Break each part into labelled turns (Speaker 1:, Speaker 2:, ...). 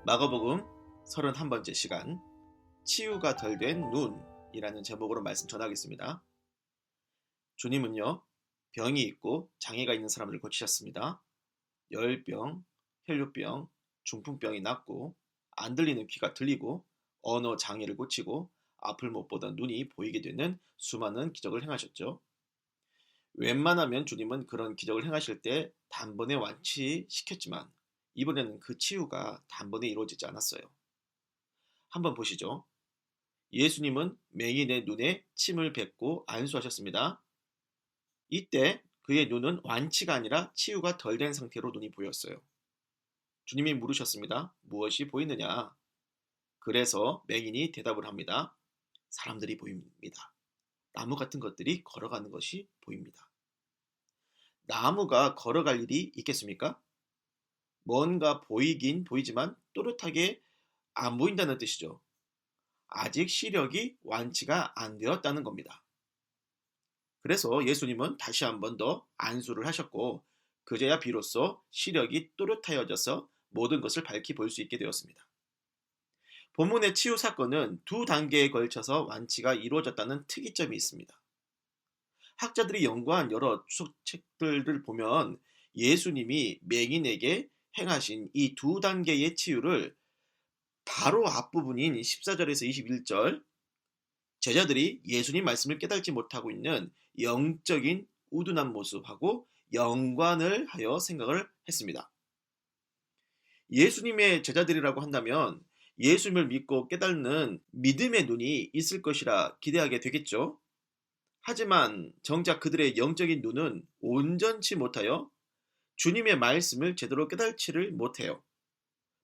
Speaker 1: 마가복음 31번째 시간 치유가 덜 된 눈이라는 제목으로 말씀 전하겠습니다. 주님은요, 병이 있고 장애가 있는 사람들을 고치셨습니다. 열병, 혈류병, 중풍병이 낫고 안 들리는 귀가 들리고 언어 장애를 고치고 앞을 못 보던 눈이 보이게 되는 수많은 기적을 행하셨죠. 웬만하면 주님은 그런 기적을 행하실 때 단번에 완치시켰지만 이번에는 그 치유가 단번에 이루어지지 않았어요. 한번 보시죠. 예수님은 맹인의 눈에 침을 뱉고 안수하셨습니다. 이때 그의 눈은 완치가 아니라 치유가 덜 된 상태로 눈이 보였어요. 주님이 물으셨습니다. 무엇이 보이느냐? 그래서 맹인이 대답을 합니다. 사람들이 보입니다. 나무 같은 것들이 걸어가는 것이 보입니다. 나무가 걸어갈 일이 있겠습니까? 뭔가 보이긴 보이지만 또렷하게 안 보인다는 뜻이죠. 아직 시력이 완치가 안 되었다는 겁니다. 그래서 예수님은 다시 한 번 더 안수를 하셨고 그제야 비로소 시력이 또렷하여져서 모든 것을 밝히 볼 수 있게 되었습니다. 본문의 치유 사건은 두 단계에 걸쳐서 완치가 이루어졌다는 특이점이 있습니다. 학자들이 연구한 여러 추측들을 보면 예수님이 맹인에게 행하신 이 두 단계의 치유를 바로 앞부분인 14절에서 21절 제자들이 예수님 말씀을 깨닫지 못하고 있는 영적인 우둔한 모습하고 연관을 하여 생각을 했습니다. 예수님의 제자들이라고 한다면 예수님을 믿고 깨닫는 믿음의 눈이 있을 것이라 기대하게 되겠죠. 하지만 정작 그들의 영적인 눈은 온전치 못하여 주님의 말씀을 제대로 깨닫지를 못해요.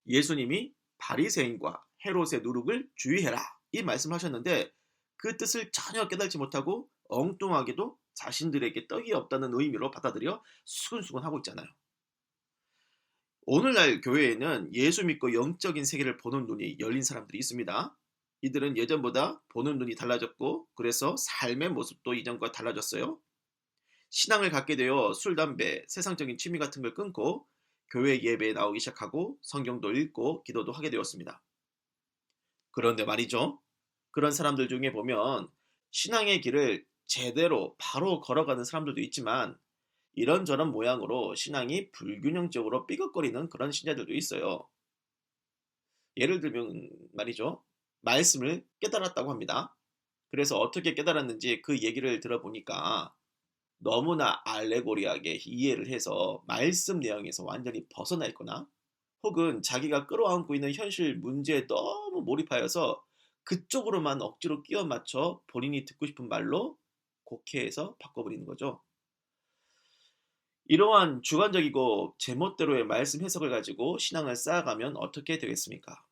Speaker 1: 예수님이 바리새인과 헤롯의 누룩을 주의해라 이 말씀하셨는데 그 뜻을 전혀 깨닫지 못하고 엉뚱하게도 자신들에게 떡이 없다는 의미로 받아들여 수근수근 하고 있잖아요. 오늘날 교회에는 예수 믿고 영적인 세계를 보는 눈이 열린 사람들이 있습니다. 이들은 예전보다 보는 눈이 달라졌고 그래서 삶의 모습도 이전과 달라졌어요. 신앙을 갖게 되어 술, 담배, 세상적인 취미 같은 걸 끊고 교회 예배에 나오기 시작하고 성경도 읽고 기도도 하게 되었습니다. 그런데 말이죠. 그런 사람들 중에 보면 신앙의 길을 제대로 바로 걸어가는 사람들도 있지만 이런저런 모양으로 신앙이 불균형적으로 삐걱거리는 그런 신자들도 있어요. 예를 들면 말이죠. 말씀을 깨달았다고 합니다. 그래서 어떻게 깨달았는지 그 얘기를 들어보니까 너무나 알레고리하게 이해를 해서 말씀 내용에서 완전히 벗어나 있거나 혹은 자기가 끌어안고 있는 현실 문제에 너무 몰입하여서 그쪽으로만 억지로 끼워 맞춰 본인이 듣고 싶은 말로 곡해해서 바꿔버리는 거죠. 이러한 주관적이고 제멋대로의 말씀 해석을 가지고 신앙을 쌓아가면 어떻게 되겠습니까?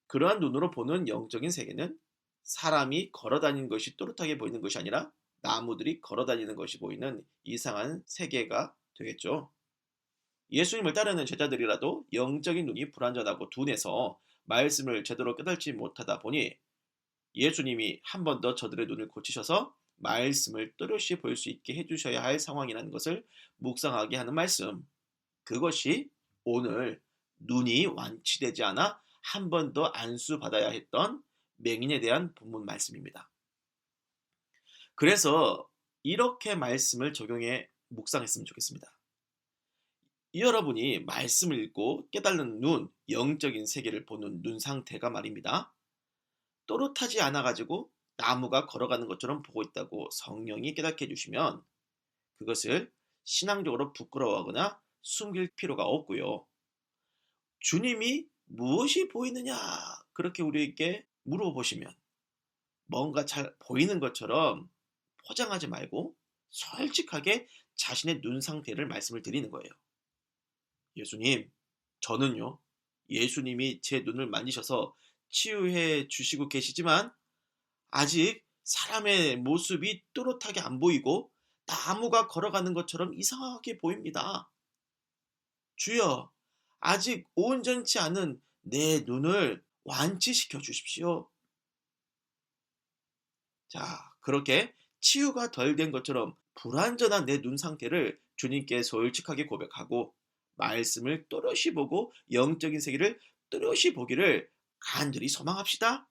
Speaker 1: 그러한 눈으로 보는 영적인 세계는 사람이 걸어다니는 것이 또렷하게 보이는 것이 아니라 나무들이 걸어다니는 것이 보이는 이상한 세계가 되겠죠. 예수님을 따르는 제자들이라도 영적인 눈이 불완전하고 둔해서 말씀을 제대로 깨닫지 못하다 보니 예수님이 한 번 더 저들의 눈을 고치셔서 말씀을 또렷이 볼 수 있게 해주셔야 할 상황이라는 것을 묵상하게 하는 말씀. 그것이 오늘 눈이 완치되지 않아 한 번 더 안수받아야 했던 맹인에 대한 본문 말씀입니다. 그래서 이렇게 말씀을 적용해 묵상했으면 좋겠습니다. 여러분이 말씀을 읽고 깨달는 눈, 영적인 세계를 보는 눈 상태가 말입니다. 또렷하지 않아가지고 나무가 걸어가는 것처럼 보고 있다고 성령이 깨닫게 해주시면 그것을 신앙적으로 부끄러워하거나 숨길 필요가 없고요. 주님이 무엇이 보이느냐 그렇게 우리에게 물어보시면 뭔가 잘 보이는 것처럼 포장하지 말고 솔직하게 자신의 눈 상태를 말씀을 드리는 거예요. 예수님, 저는요, 예수님이 제 눈을 만지셔서 치유해 주시고 계시지만 아직 사람의 모습이 또렷하게 안 보이고 나무가 걸어가는 것처럼 이상하게 보입니다. 주여, 아직 온전치 않은 내 눈을 완치시켜 주십시오. 자, 그렇게 치유가 덜 된 것처럼 불완전한 내 눈 상태를 주님께 솔직하게 고백하고 말씀을 또렷이 보고 영적인 세계를 또렷이 보기를 간절히 소망합시다.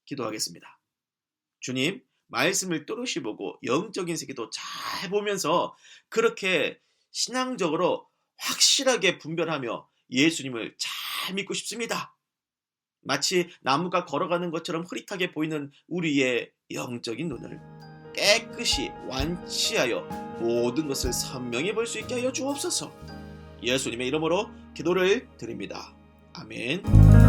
Speaker 1: 기도하겠습니다. 주님, 말씀을 또렷이 보고 영적인 세계도 잘 보면서 그렇게 신앙적으로 확실하게 분별하며 예수님을 잘 믿고 싶습니다. 마치 나무가 걸어가는 것처럼 흐릿하게 보이는 우리의 영적인 눈을 깨끗이 완치하여 모든 것을 선명히 볼 수 있게 하여 주옵소서. 예수님의 이름으로 기도를 드립니다. 아멘.